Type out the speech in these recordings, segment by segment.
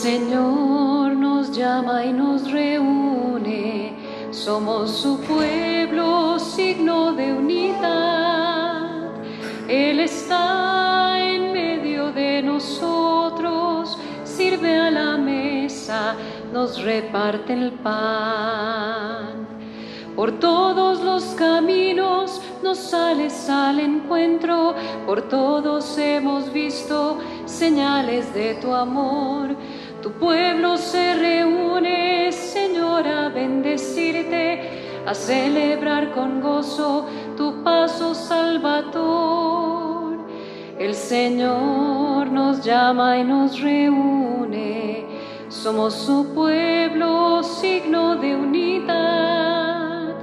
Señor nos llama y nos reúne, somos su pueblo, signo de unidad. Él está en medio de nosotros, sirve a la mesa, nos reparte el pan. Por todos los caminos nos sales al encuentro, por todos hemos visto señales de tu amor. Tu pueblo se reúne, Señor, a bendecirte, a celebrar con gozo tu paso salvador. El Señor nos llama y nos reúne, somos su pueblo, signo de unidad.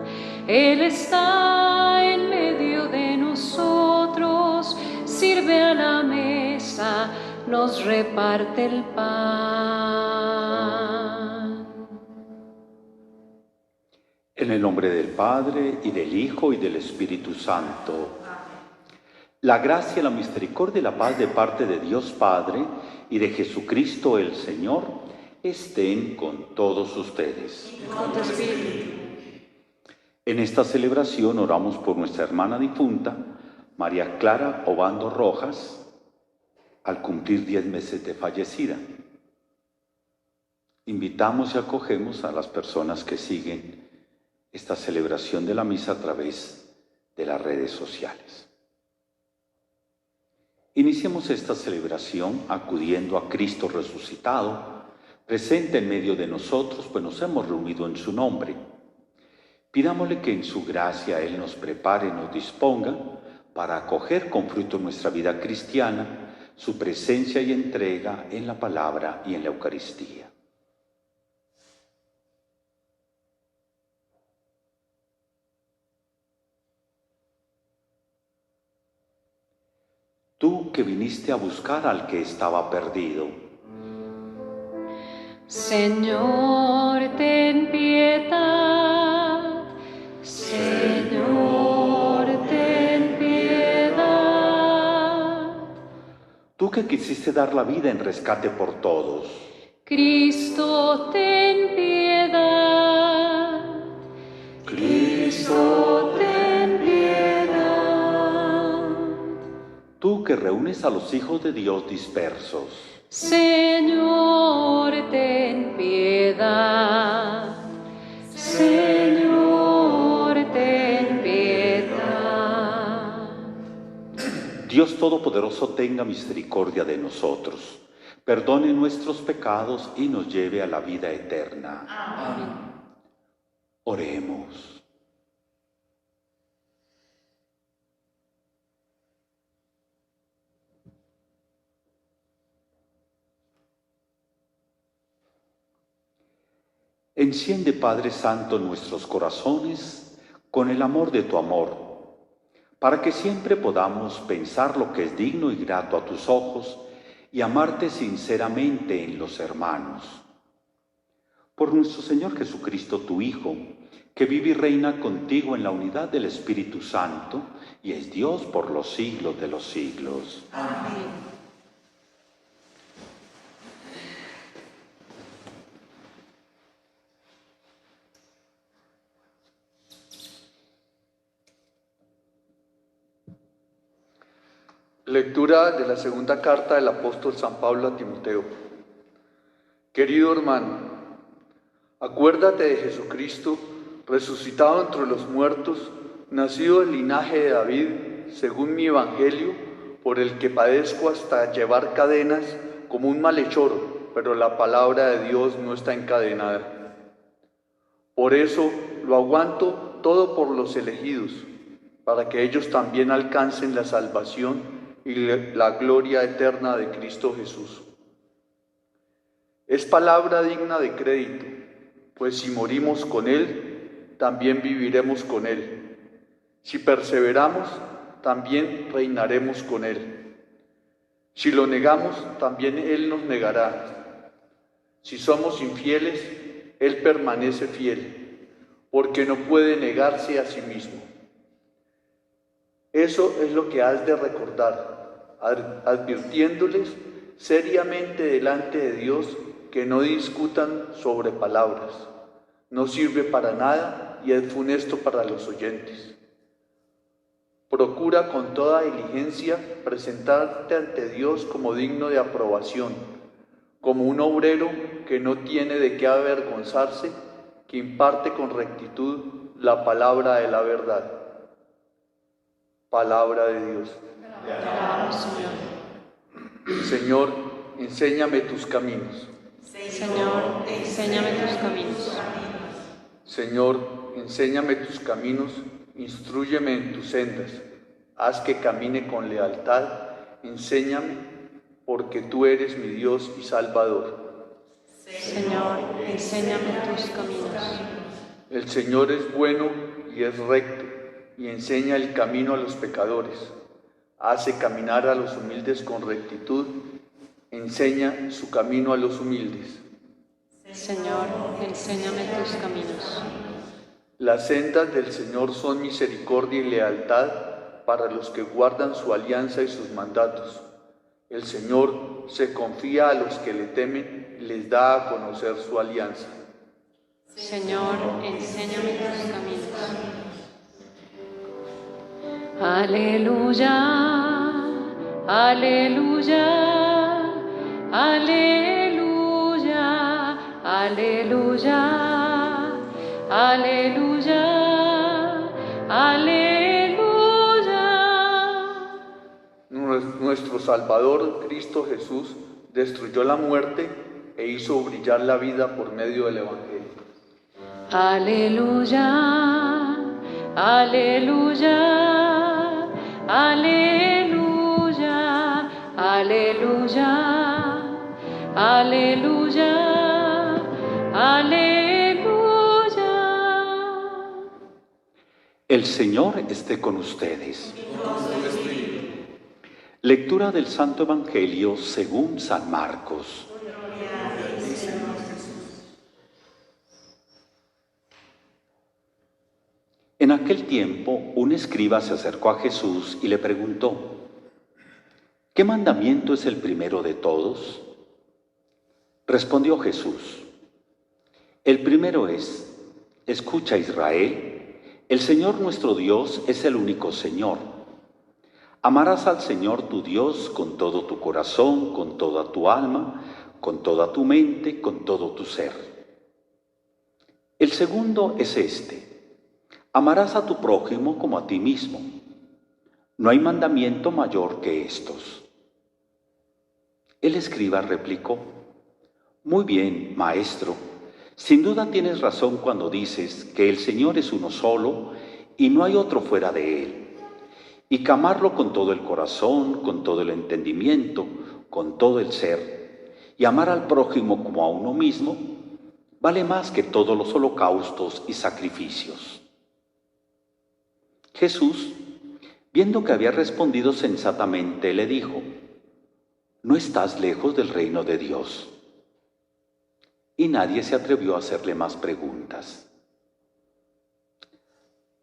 Él está en medio de nosotros, sirve a la mesa, nos reparte el pan. En el nombre del Padre, y del Hijo, y del Espíritu Santo. La gracia, la misericordia y la paz de parte de Dios Padre y de Jesucristo el Señor estén con todos ustedes. Y con tu espíritu. En esta celebración oramos por nuestra hermana difunta, María Clara Obando Rojas, al cumplir 10 meses de fallecida. Invitamos y acogemos a las personas que siguen esta celebración de la misa a través de las redes sociales. Iniciemos esta celebración acudiendo a Cristo resucitado, presente en medio de nosotros, pues nos hemos reunido en su nombre. Pidámosle que en su gracia Él nos prepare y nos disponga para acoger con fruto nuestra vida cristiana, su presencia y entrega en la palabra y en la Eucaristía. Tú que viniste a buscar al que estaba perdido. Señor, ten piedad. Señor, ten piedad. Tú que quisiste dar la vida en rescate por todos. Cristo, ten piedad. Cristo, ten piedad. Tú que reúnes a los hijos de Dios dispersos. Señor, ten piedad. Señor, ten piedad. Dios Todopoderoso tenga misericordia de nosotros, perdone nuestros pecados y nos lleve a la vida eterna. Amén. Oremos. Enciende, Padre Santo, nuestros corazones con el amor de tu amor, para que siempre podamos pensar lo que es digno y grato a tus ojos y amarte sinceramente en los hermanos. Por nuestro Señor Jesucristo, tu Hijo, que vive y reina contigo en la unidad del Espíritu Santo y es Dios por los siglos de los siglos. Amén. Lectura de la segunda carta del apóstol San Pablo a Timoteo. Querido hermano, acuérdate de Jesucristo, resucitado entre los muertos, nacido del linaje de David, según mi evangelio, por el que padezco hasta llevar cadenas como un malhechor, pero la palabra de Dios no está encadenada. Por eso lo aguanto todo por los elegidos, para que ellos también alcancen la salvación y la gloria eterna de Cristo Jesús. Es palabra digna de crédito, pues si morimos con Él, también viviremos con Él. Si perseveramos, también reinaremos con Él. Si lo negamos, también Él nos negará. Si somos infieles, Él permanece fiel, porque no puede negarse a sí mismo. Eso es lo que has de recordar, advirtiéndoles seriamente delante de Dios que no discutan sobre palabras. No sirve para nada y es funesto para los oyentes. Procura con toda diligencia presentarte ante Dios como digno de aprobación, como un obrero que no tiene de qué avergonzarse, que imparte con rectitud la palabra de la verdad. Palabra de Dios. Te alabamos, Señor. Señor, enséñame tus caminos. Señor, enséñame tus caminos. Señor, enséñame tus caminos, instrúyeme en tus sendas. Haz que camine con lealtad, enséñame, porque tú eres mi Dios y Salvador. Señor, enséñame tus caminos. El Señor es bueno y es recto, y enseña el camino a los pecadores. Hace caminar a los humildes con rectitud, enseña su camino a los humildes. Señor, enséñame tus caminos. Las sendas del Señor son misericordia y lealtad para los que guardan su alianza y sus mandatos. El Señor se confía a los que le temen y les da a conocer su alianza. Señor, enséñame tus caminos. Aleluya, aleluya, aleluya, aleluya, aleluya, aleluya. Nuestro Salvador, Cristo Jesús, destruyó la muerte e hizo brillar la vida por medio del Evangelio. Aleluya, aleluya, aleluya, aleluya, aleluya, aleluya. El Señor esté con ustedes. Lectura del Santo Evangelio según San Marcos. En aquel tiempo, un escriba se acercó a Jesús y le preguntó: ¿qué mandamiento es el primero de todos? Respondió Jesús: el primero es: escucha, Israel, el Señor nuestro Dios es el único Señor. Amarás al Señor tu Dios con todo tu corazón, con toda tu alma, con toda tu mente, con todo tu ser. El segundo es este: amarás a tu prójimo como a ti mismo. No hay mandamiento mayor que estos. El escriba replicó: muy bien, maestro, sin duda tienes razón cuando dices que el Señor es uno solo y no hay otro fuera de Él, y que amarlo con todo el corazón, con todo el entendimiento, con todo el ser, y amar al prójimo como a uno mismo, vale más que todos los holocaustos y sacrificios. Jesús, viendo que había respondido sensatamente, le dijo: no estás lejos del reino de Dios. Y nadie se atrevió a hacerle más preguntas.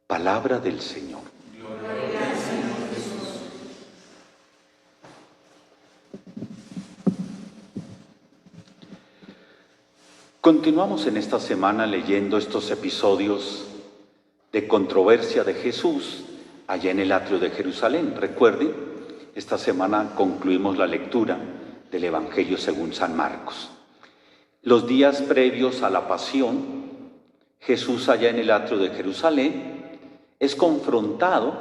Palabra del Señor. Gloria al Señor Jesús. Continuamos en esta semana leyendo estos episodios de controversia de Jesús allá en el atrio de Jerusalén. Recuerden, esta semana concluimos la lectura del Evangelio según San Marcos. Los días previos a la pasión, Jesús allá en el atrio de Jerusalén es confrontado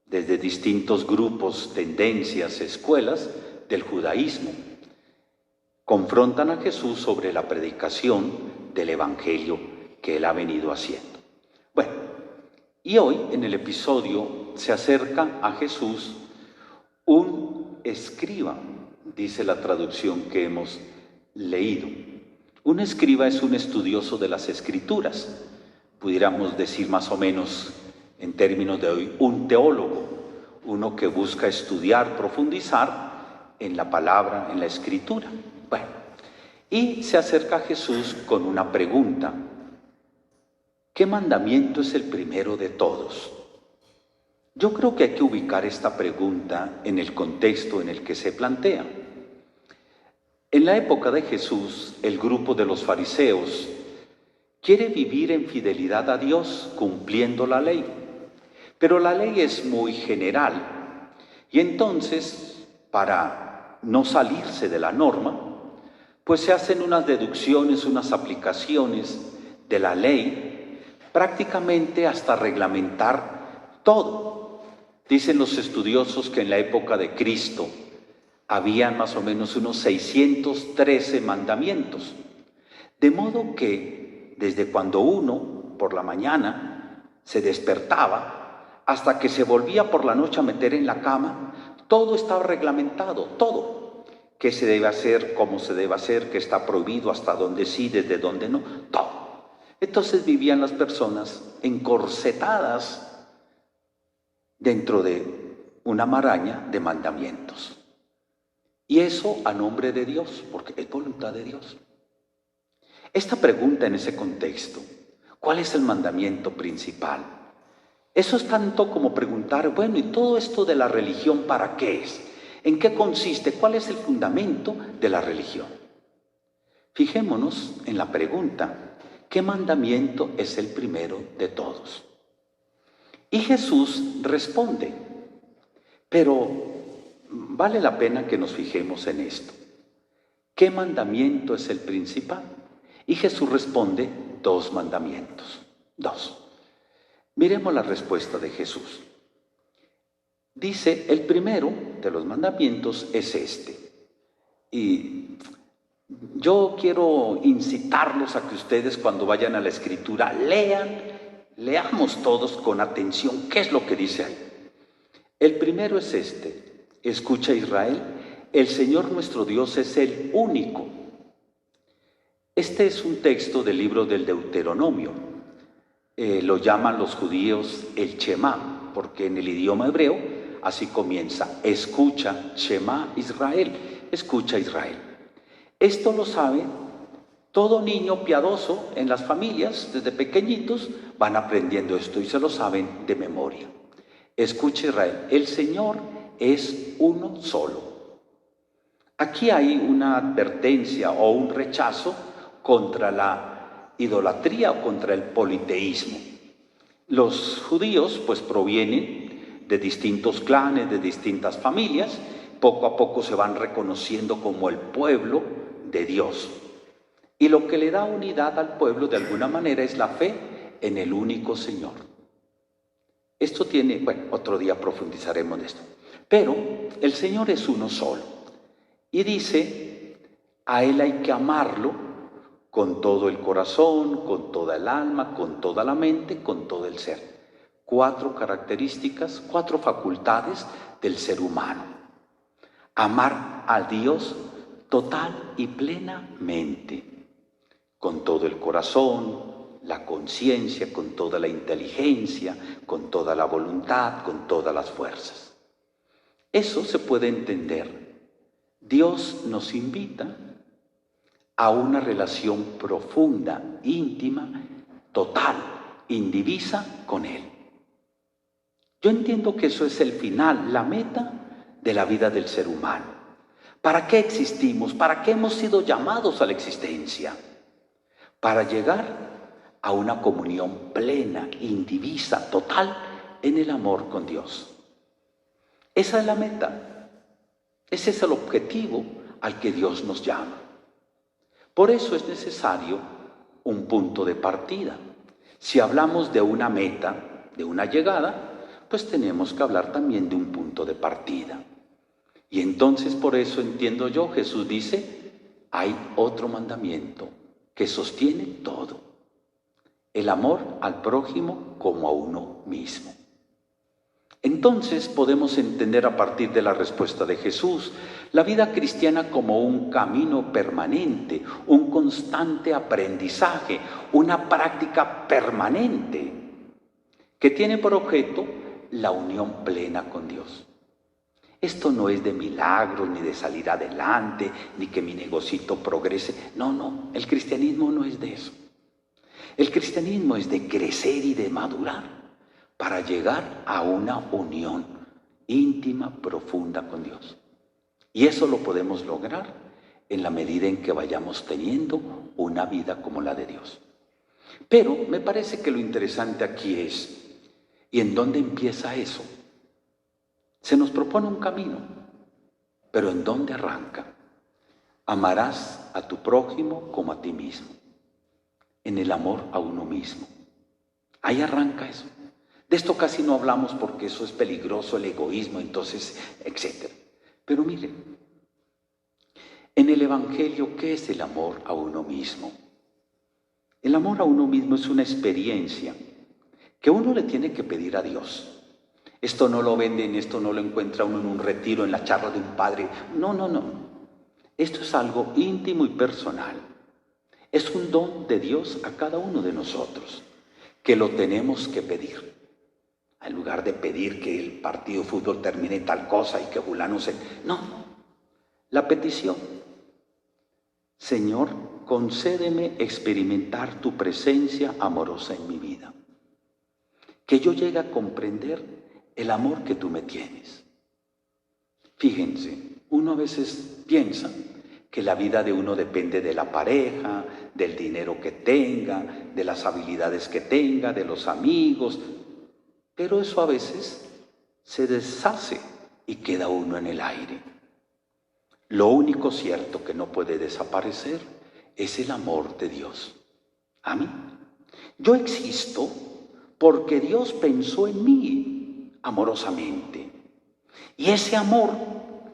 desde distintos grupos, tendencias, escuelas del judaísmo. Confrontan a Jesús sobre la predicación del Evangelio que él ha venido haciendo. Bueno, y hoy en el episodio se acerca a Jesús un escriba, dice la traducción que hemos leído. Un escriba es un estudioso de las Escrituras, pudiéramos decir más o menos en términos de hoy, un teólogo, uno que busca estudiar, profundizar en la palabra, en la Escritura. Bueno, y se acerca a Jesús con una pregunta: ¿qué mandamiento es el primero de todos? Yo creo que hay que ubicar esta pregunta en el contexto en el que se plantea. En la época de Jesús, el grupo de los fariseos quiere vivir en fidelidad a Dios cumpliendo la ley, pero la ley es muy general y entonces, para no salirse de la norma, pues se hacen unas deducciones, unas aplicaciones de la ley, prácticamente hasta reglamentar todo. Dicen los estudiosos que en la época de Cristo habían más o menos unos 613 mandamientos, de modo que desde cuando uno por la mañana se despertaba hasta que se volvía por la noche a meter en la cama, todo estaba reglamentado, todo. Qué se debe hacer, cómo se debe hacer, qué está prohibido, hasta dónde sí, desde dónde no, todo. Entonces vivían las personas encorsetadas dentro de una maraña de mandamientos. Y eso a nombre de Dios, porque es voluntad de Dios. Esta pregunta en ese contexto, ¿cuál es el mandamiento principal? Eso es tanto como preguntar, bueno, ¿y todo esto de la religión para qué es? ¿En qué consiste? ¿Cuál es el fundamento de la religión? Fijémonos en la pregunta, ¿qué mandamiento es el primero de todos? Y Jesús responde, pero vale la pena que nos fijemos en esto. ¿Qué mandamiento es el principal? Y Jesús responde, 2 mandamientos, 2. Miremos la respuesta de Jesús. Dice, el primero de los mandamientos es este. Y yo quiero incitarlos a que ustedes cuando vayan a la Escritura leamos todos con atención qué es lo que dice ahí. El primero es este, escucha Israel, el Señor nuestro Dios es el único. Este es un texto del libro del Deuteronomio. Lo llaman los judíos el Shema, porque en el idioma hebreo así comienza, escucha, Shema Israel, escucha Israel. Esto lo sabe todo niño piadoso en las familias, desde pequeñitos van aprendiendo esto y se lo saben de memoria. Escucha Israel, el Señor es uno solo. Aquí hay una advertencia o un rechazo contra la idolatría o contra el politeísmo. Los judíos pues provienen de distintos clanes, de distintas familias, poco a poco se van reconociendo como el pueblo de Dios. Y lo que le da unidad al pueblo de alguna manera es la fe en el único Señor. Esto tiene, bueno, otro día profundizaremos de esto. Pero el Señor es uno solo. Y dice, a Él hay que amarlo con todo el corazón, con toda el alma, con toda la mente, con todo el ser. 4 características, 4 facultades del ser humano. Amar a Dios total y plenamente, con todo el corazón, la conciencia, con toda la inteligencia, con toda la voluntad, con todas las fuerzas. Eso se puede entender. Dios nos invita a una relación profunda, íntima, total, indivisa con Él. Yo entiendo que eso es el final, la meta de la vida del ser humano. ¿Para qué existimos? ¿Para qué hemos sido llamados a la existencia? Para llegar a una comunión plena, indivisa, total en el amor con Dios. Esa es la meta. Ese es el objetivo al que Dios nos llama. Por eso es necesario un punto de partida. Si hablamos de una meta, de una llegada, pues tenemos que hablar también de un punto de partida. Y entonces por eso entiendo yo, Jesús dice, hay otro mandamiento que sostiene todo. El amor al prójimo como a uno mismo. Entonces podemos entender a partir de la respuesta de Jesús la vida cristiana como un camino permanente, un constante aprendizaje, una práctica permanente que tiene por objeto la unión plena con Dios. Esto no es de milagros, ni de salir adelante, ni que mi negocito progrese. No, el cristianismo no es de eso. El cristianismo es de crecer y de madurar para llegar a una unión íntima, profunda con Dios. Y eso lo podemos lograr en la medida en que vayamos teniendo una vida como la de Dios. Pero me parece que lo interesante aquí es, ¿y en dónde empieza eso? Se nos propone un camino, pero ¿en dónde arranca? Amarás a tu prójimo como a ti mismo, en el amor a uno mismo. Ahí arranca eso. De esto casi no hablamos porque eso es peligroso, el egoísmo, entonces, etc. Pero miren, en el Evangelio, ¿qué es el amor a uno mismo? El amor a uno mismo es una experiencia que uno le tiene que pedir a Dios. Esto no lo venden, esto no lo encuentra uno en un retiro, en la charla de un padre. No. Esto es algo íntimo y personal. Es un don de Dios a cada uno de nosotros, que lo tenemos que pedir. En lugar de pedir que el partido de fútbol termine tal cosa y que fulano se... No. La petición. Señor, concédeme experimentar tu presencia amorosa en mi vida. Que yo llegue a comprender el amor que tú me tienes. Fíjense, uno a veces piensa que la vida de uno depende de la pareja, del dinero que tenga, de las habilidades que tenga, de los amigos, pero eso a veces se deshace y queda uno en el aire. Lo único cierto que no puede desaparecer es el amor de Dios. A mí. Yo existo porque Dios pensó en mí amorosamente. Y ese amor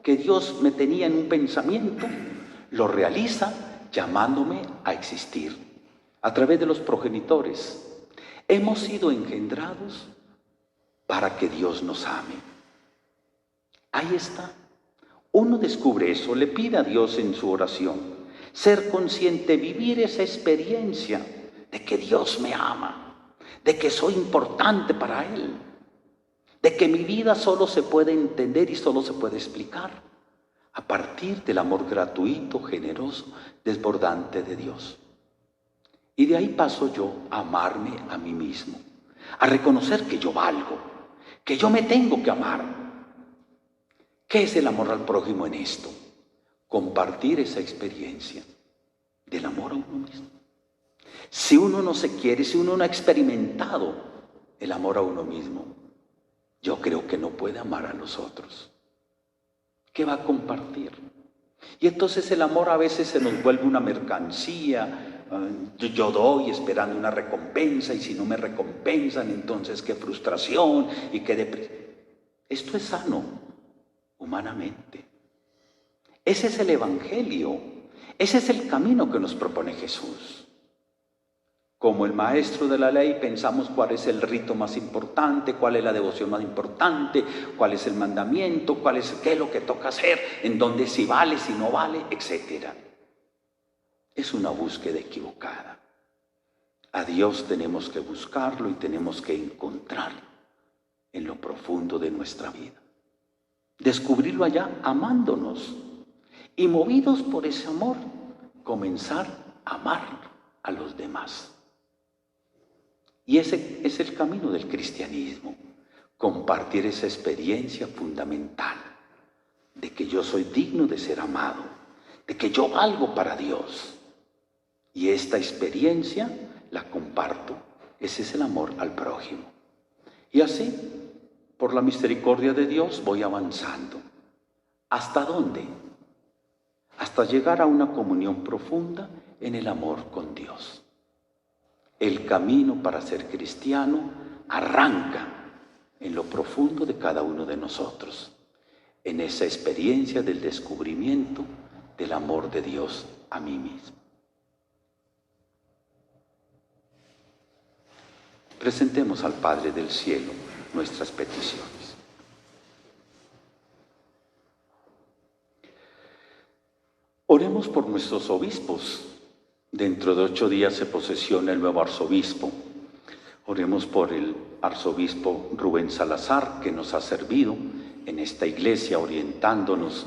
que Dios me tenía en un pensamiento, lo realiza llamándome a existir. A través de los progenitores, hemos sido engendrados para que Dios nos ame. Ahí está. Uno descubre eso, le pide a Dios en su oración, ser consciente, vivir esa experiencia de que Dios me ama, de que soy importante para Él, de que mi vida solo se puede entender y solo se puede explicar a partir del amor gratuito, generoso, desbordante de Dios. Y de ahí paso yo a amarme a mí mismo, a reconocer que yo valgo, que yo me tengo que amar. ¿Qué es el amor al prójimo en esto? Compartir esa experiencia del amor a uno mismo. Si uno no se quiere, si uno no ha experimentado el amor a uno mismo, yo creo que no puede amar a los otros. ¿Qué va a compartir? Y entonces el amor a veces se nos vuelve una mercancía. Yo doy esperando una recompensa y si no me recompensan, entonces qué frustración y qué depresión. Esto es sano. Humanamente. Ese es el Evangelio, ese es el camino que nos propone Jesús. Como el maestro de la ley pensamos cuál es el rito más importante, cuál es la devoción más importante, cuál es el mandamiento, qué es lo que toca hacer, en dónde si vale, si no vale, etc. Es una búsqueda equivocada. A Dios tenemos que buscarlo y tenemos que encontrarlo en lo profundo de nuestra vida. Descubrirlo allá amándonos y movidos por ese amor, comenzar a amar a los demás. Y ese es el camino del cristianismo, compartir esa experiencia fundamental de que yo soy digno de ser amado, de que yo valgo para Dios. Y esta experiencia la comparto, ese es el amor al prójimo. Y así, por la misericordia de Dios voy avanzando. ¿Hasta dónde? Hasta llegar a una comunión profunda en el amor con Dios. El camino para ser cristiano arranca en lo profundo de cada uno de nosotros, en esa experiencia del descubrimiento del amor de Dios a mí mismo. Presentemos al Padre del Cielo nuestras peticiones. Oremos por nuestros obispos. Dentro de 8 días se posesiona el nuevo arzobispo. Oremos por el arzobispo Rubén Salazar, que nos ha servido en esta iglesia orientándonos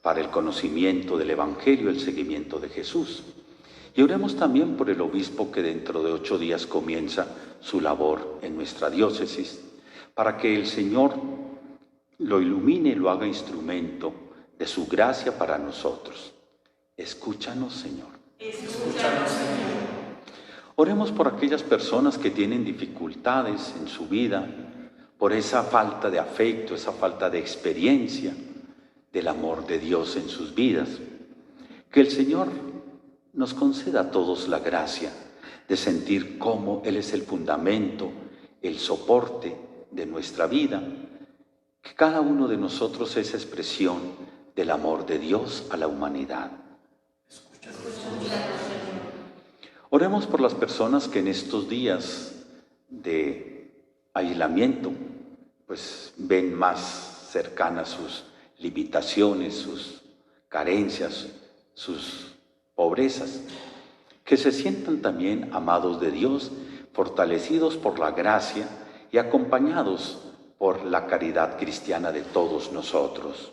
para el conocimiento del Evangelio, el seguimiento de Jesús. Y oremos también por el obispo que dentro de 8 días comienza su labor en nuestra diócesis, para que el Señor lo ilumine y lo haga instrumento de su gracia para nosotros. Escúchanos, Señor. Escúchanos, Señor. Oremos por aquellas personas que tienen dificultades en su vida, por esa falta de afecto, esa falta de experiencia del amor de Dios en sus vidas. Que el Señor nos conceda a todos la gracia de sentir cómo Él es el fundamento, el soporte de nuestra vida, que cada uno de nosotros es expresión del amor de Dios a la humanidad. Oremos por las personas que en estos días de aislamiento pues ven más cercanas sus limitaciones, sus carencias, sus pobrezas, que se sientan también amados de Dios, fortalecidos por la gracia y acompañados por la caridad cristiana de todos nosotros.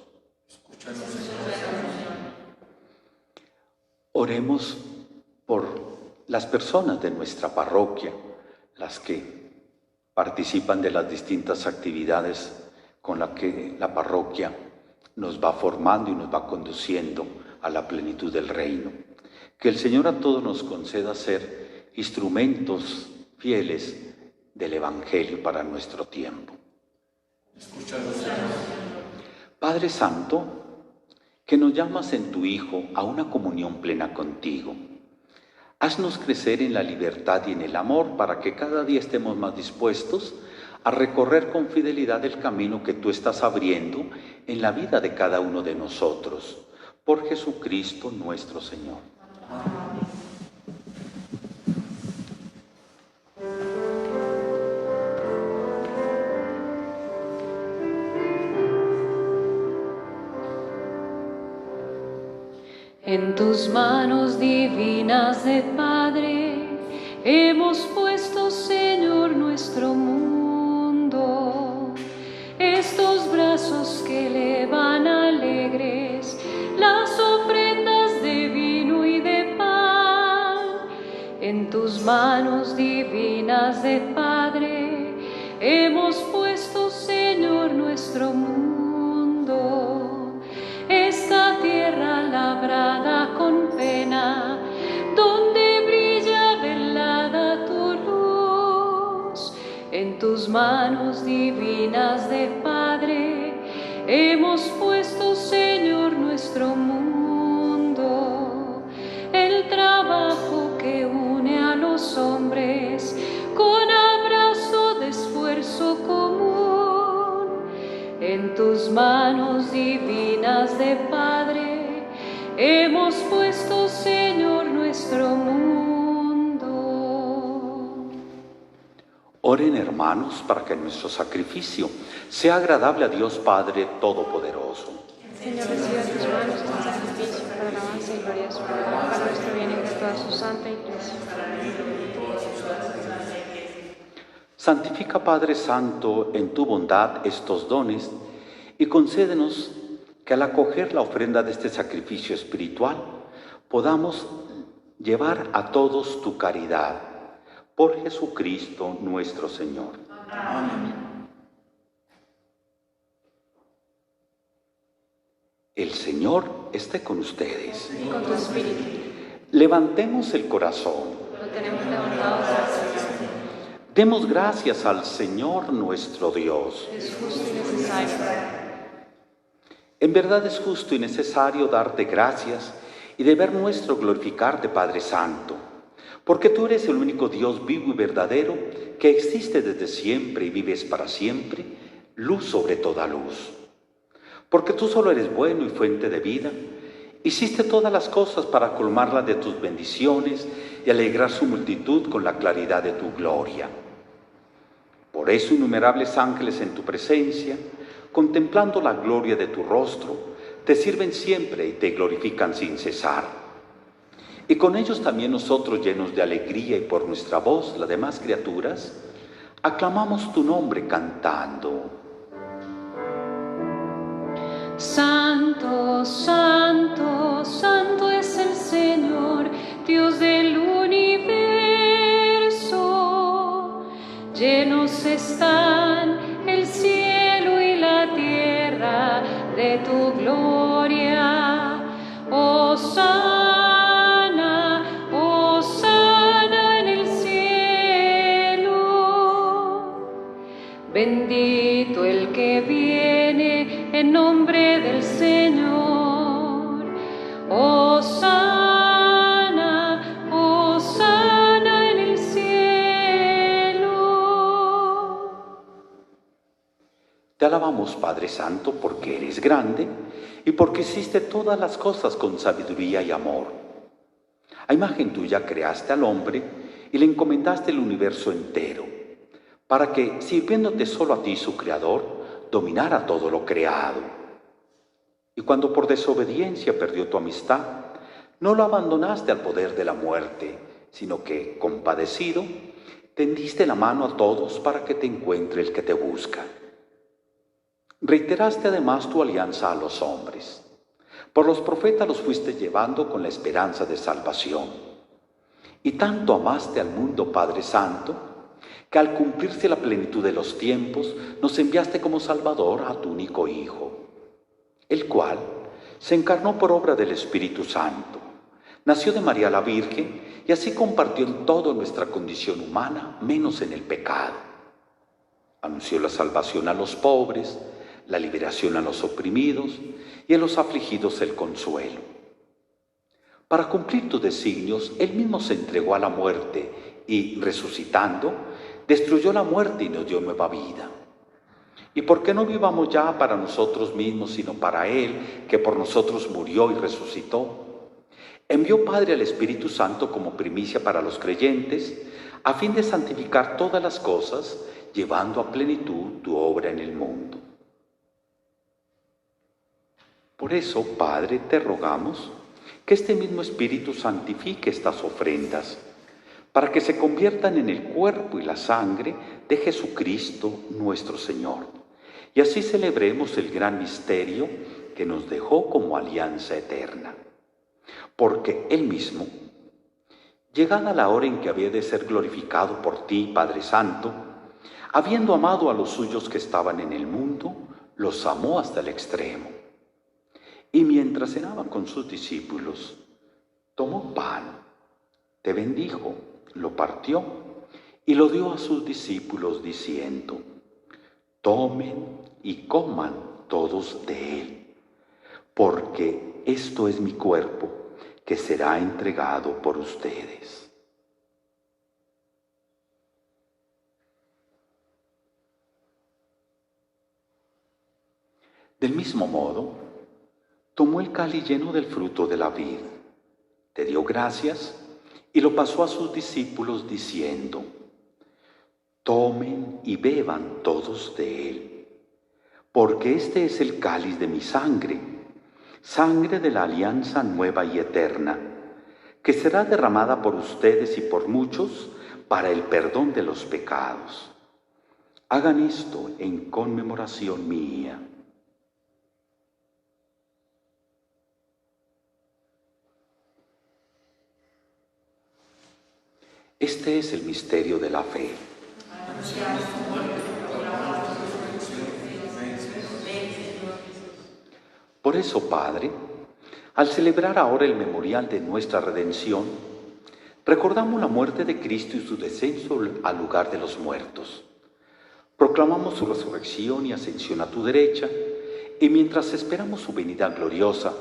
Oremos por las personas de nuestra parroquia, las que participan de las distintas actividades con las que la parroquia nos va formando y nos va conduciendo a la plenitud del reino. Que el Señor a todos nos conceda ser instrumentos fieles del Evangelio para nuestro tiempo. Padre Santo, que nos llamas en tu Hijo a una comunión plena contigo, haznos crecer en la libertad y en el amor para que cada día estemos más dispuestos a recorrer con fidelidad el camino que tú estás abriendo en la vida de cada uno de nosotros. Por Jesucristo nuestro Señor. En tus manos divinas de Padre, hemos puesto, Señor, nuestro mundo. Estos brazos que elevan alegres las ofrendas de vino y de pan. En tus manos divinas de Padre, hemos puesto, Señor, nuestro mundo. Esta tierra labrada con pena, donde brilla velada tu luz. En tus manos divinas de Padre, hemos puesto, Señor, nuestro mundo. El trabajo que une a los hombres con abrazo de esfuerzo común. En tus manos divinas de Padre, hemos puesto, Señor, nuestro mundo. Oren, hermanos, para que nuestro sacrificio sea agradable a Dios Padre Todopoderoso. Señor, reciba tus manos este sacrificio para alabanza y gloria de su nombre, para nuestro bien y de toda su santa iglesia. Santifica, Padre Santo, en tu bondad estos dones y concédenos que al acoger la ofrenda de este sacrificio espiritual podamos llevar a todos tu caridad. Por Jesucristo nuestro Señor. Amén. El Señor esté con ustedes. Y con tu espíritu. Levantemos el corazón. Lo tenemos levantado hacia ti. Demos gracias al Señor nuestro Dios. Es justo y necesario. En verdad es justo y necesario darte gracias y deber nuestro glorificarte, Padre Santo, porque tú eres el único Dios vivo y verdadero que existe desde siempre y vives para siempre, luz sobre toda luz. Porque tú solo eres bueno y fuente de vida, hiciste todas las cosas para colmarlas de tus bendiciones y alegrar su multitud con la claridad de tu gloria. Por eso innumerables ángeles en tu presencia, contemplando la gloria de tu rostro, te sirven siempre y te glorifican sin cesar. Y con ellos también nosotros, llenos de alegría y por nuestra voz, las demás criaturas, aclamamos tu nombre cantando. Santo, santo, santo es el Señor, Dios del universo. Llenos están el cielo y la tierra de tu gloria. Oh, santo. Bendito el que viene en nombre del Señor. Hosana, hosana en el cielo. Te alabamos, Padre Santo, porque eres grande y porque hiciste todas las cosas con sabiduría y amor. A imagen tuya creaste al hombre y le encomendaste el universo entero, para que, sirviéndote solo a ti, su Creador, dominara todo lo creado. Y cuando por desobediencia perdió tu amistad, no lo abandonaste al poder de la muerte, sino que, compadecido, tendiste la mano a todos para que te encuentre el que te busca. Reiteraste además tu alianza a los hombres. Por los profetas los fuiste llevando con la esperanza de salvación. Y tanto amaste al mundo, Padre Santo, que al cumplirse la plenitud de los tiempos, nos enviaste como Salvador a tu único Hijo, el cual se encarnó por obra del Espíritu Santo, nació de María la Virgen y así compartió en toda nuestra condición humana, menos en el pecado. Anunció la salvación a los pobres, la liberación a los oprimidos y a los afligidos el consuelo. Para cumplir tus designios, Él mismo se entregó a la muerte y, resucitando, destruyó la muerte y nos dio nueva vida. Y porque no vivamos ya para nosotros mismos, sino para Él, que por nosotros murió y resucitó, envió Padre al Espíritu Santo como primicia para los creyentes, a fin de santificar todas las cosas, llevando a plenitud tu obra en el mundo. Por eso, Padre, te rogamos que este mismo Espíritu santifique estas ofrendas, para que se conviertan en el cuerpo y la sangre de Jesucristo nuestro Señor, y así celebremos el gran misterio que nos dejó como alianza eterna. Porque Él mismo, llegada la hora en que había de ser glorificado por ti, Padre Santo, habiendo amado a los suyos que estaban en el mundo, los amó hasta el extremo. Y mientras cenaba con sus discípulos, tomó pan, te bendijo, lo partió y lo dio a sus discípulos diciendo: tomen y coman todos de él, porque esto es mi cuerpo que será entregado por ustedes. Del mismo modo, tomó el cáliz lleno del fruto de la vid, te dio gracias y lo pasó a sus discípulos diciendo: tomen y beban todos de él, porque este es el cáliz de mi sangre, sangre de la alianza nueva y eterna, que será derramada por ustedes y por muchos para el perdón de los pecados. Hagan esto en conmemoración mía. Este es el misterio de la fe. Por eso, Padre, al celebrar ahora el memorial de nuestra redención, recordamos la muerte de Cristo y su descenso al lugar de los muertos. Proclamamos su resurrección y ascensión a tu derecha, y mientras esperamos su venida gloriosa,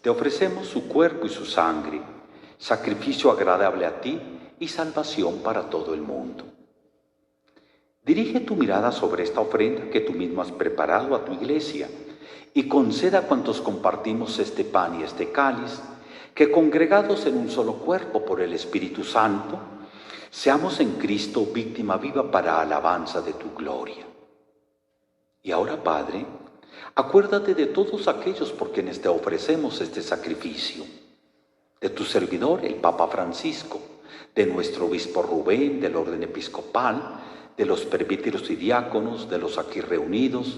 te ofrecemos su cuerpo y su sangre, sacrificio agradable a ti y salvación para todo el mundo. Dirige tu mirada sobre esta ofrenda que tú mismo has preparado a tu iglesia y conceda a cuantos compartimos este pan y este cáliz, que congregados en un solo cuerpo por el Espíritu Santo, seamos en Cristo víctima viva para alabanza de tu gloria. Y ahora, Padre, acuérdate de todos aquellos por quienes te ofrecemos este sacrificio, de tu servidor, el Papa Francisco, de nuestro obispo Rubén, del orden episcopal, de los presbíteros y diáconos, de los aquí reunidos,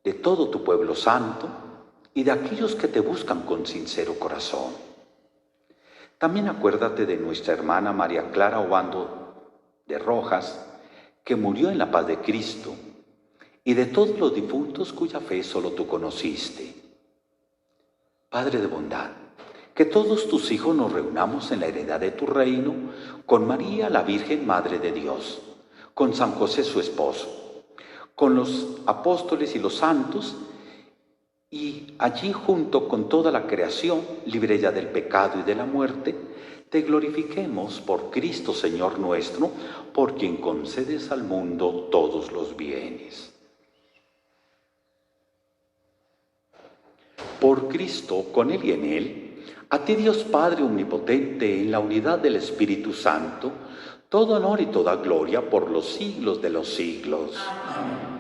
de todo tu pueblo santo y de aquellos que te buscan con sincero corazón. También acuérdate de nuestra hermana María Clara Obando de Rojas, que murió en la paz de Cristo, y de todos los difuntos cuya fe solo tú conociste. Padre de bondad, que todos tus hijos nos reunamos en la heredad de tu reino con María, la Virgen Madre de Dios, con San José su esposo, con los apóstoles y los santos, y allí junto con toda la creación, libre ya del pecado y de la muerte, te glorifiquemos por Cristo Señor nuestro, por quien concedes al mundo todos los bienes. Por Cristo, con Él y en Él, a ti Dios Padre Omnipotente, en la unidad del Espíritu Santo, todo honor y toda gloria por los siglos de los siglos. Amén.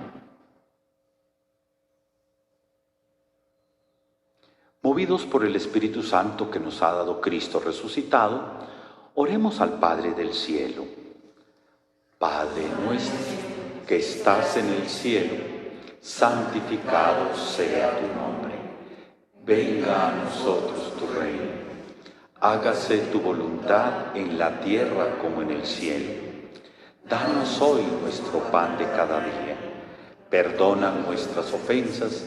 Movidos por el Espíritu Santo que nos ha dado Cristo resucitado, oremos al Padre del cielo. Padre nuestro, que estás en el cielo, santificado sea tu nombre. Venga a nosotros tu reino. Hágase tu voluntad en la tierra como en el cielo. Danos hoy nuestro pan de cada día. Perdona nuestras ofensas,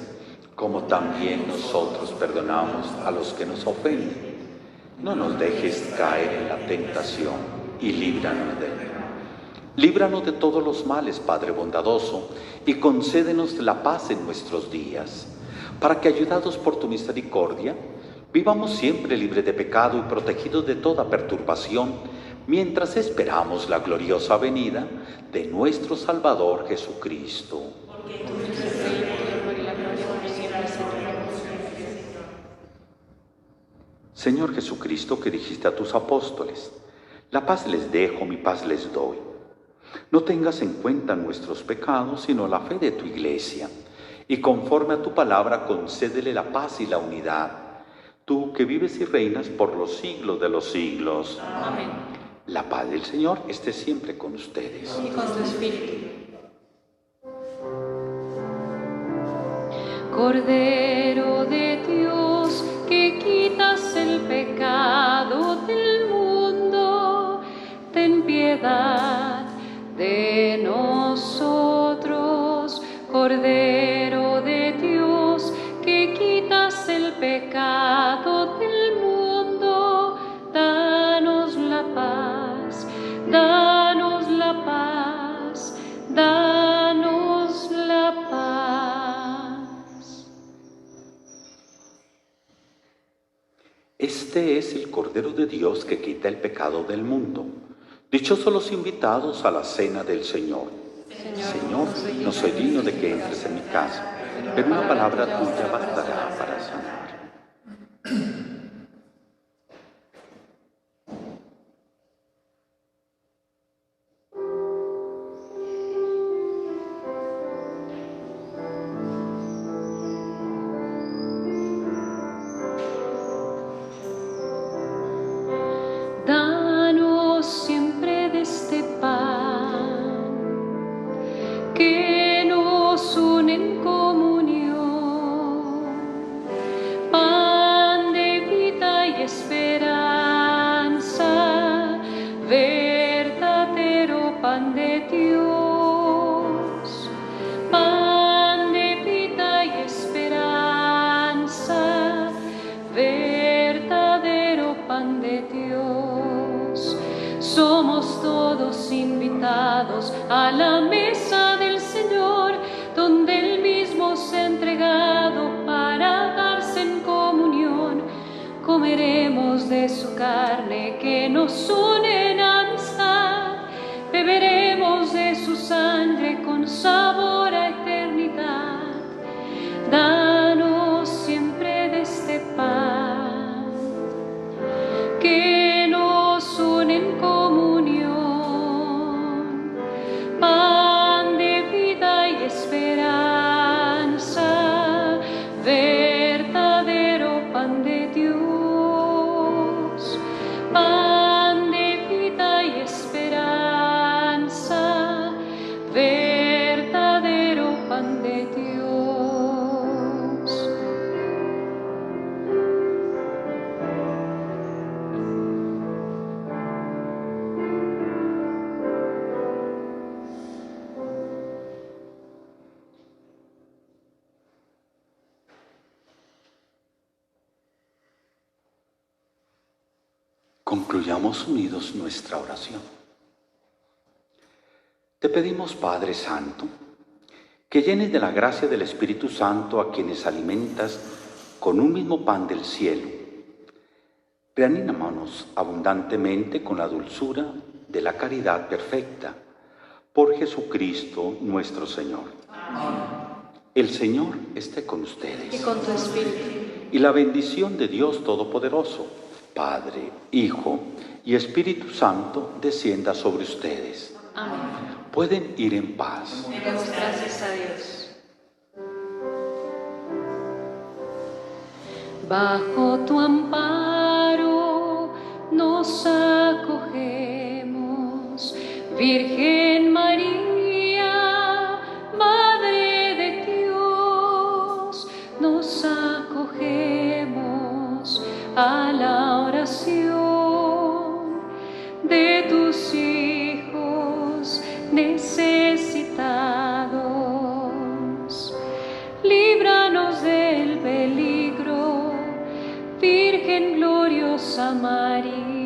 como también nosotros perdonamos a los que nos ofenden. No nos dejes caer en la tentación y líbranos del mal. Líbranos de todos los males, Padre bondadoso, y concédenos la paz en nuestros días, para que, ayudados por tu misericordia, vivamos siempre libres de pecado y protegidos de toda perturbación, mientras esperamos la gloriosa venida de nuestro Salvador Jesucristo. Señor Jesucristo, que dijiste a tus apóstoles, la paz les dejo, mi paz les doy. No tengas en cuenta nuestros pecados, sino la fe de tu Iglesia, y conforme a tu palabra concédele la paz y la unidad, tú que vives y reinas por los siglos de los siglos. Amén. La paz del Señor esté siempre con ustedes. Y con tu espíritu. Cordero de Dios, que quitas el pecado del mundo, ten piedad de nosotros. Cordero de Dios, que quitas el pecado del mundo, danos la paz, danos la paz, danos la paz. Este es el Cordero de Dios que quita el pecado del mundo. Dichosos los invitados a la cena del Señor. Señor, no soy digno de que entres en mi casa, pero una palabra tuya bastará para sanar. Danos siempre de este pan que nos une en comunión, pan de vida y esperanza, verdadero pan de Dios, pan de vida y esperanza, verdadero pan de Dios. Somos todos invitados a la mesa del Señor, donde Él mismo se ha entregado para darse en comunión. Comeremos de su carne que nos une en amistad, beberemos de su sangre con sabor a eternidad. Danos siempre de este pan que nos une en comunión, pan de vida y esperanza, verdadero pan de Dios, pan de vida y esperanza, verdadero pan de Dios. Concluyamos unidos nuestra oración. Te pedimos, Padre Santo, que llenes de la gracia del Espíritu Santo a quienes alimentas con un mismo pan del cielo. Reanímanos abundantemente con la dulzura de la caridad perfecta. Por Jesucristo nuestro Señor. Amén. El Señor esté con ustedes. Y con tu espíritu. Y la bendición de Dios Todopoderoso, Padre, Hijo y Espíritu Santo, descienda sobre ustedes. Amén. Pueden ir en paz. Demos gracias a Dios. Bajo tu amparo nos acogemos, Virgen María, Madre de Dios, nos acogemos a la oración de tus hijos necesitados. Líbranos del peligro, Virgen gloriosa María.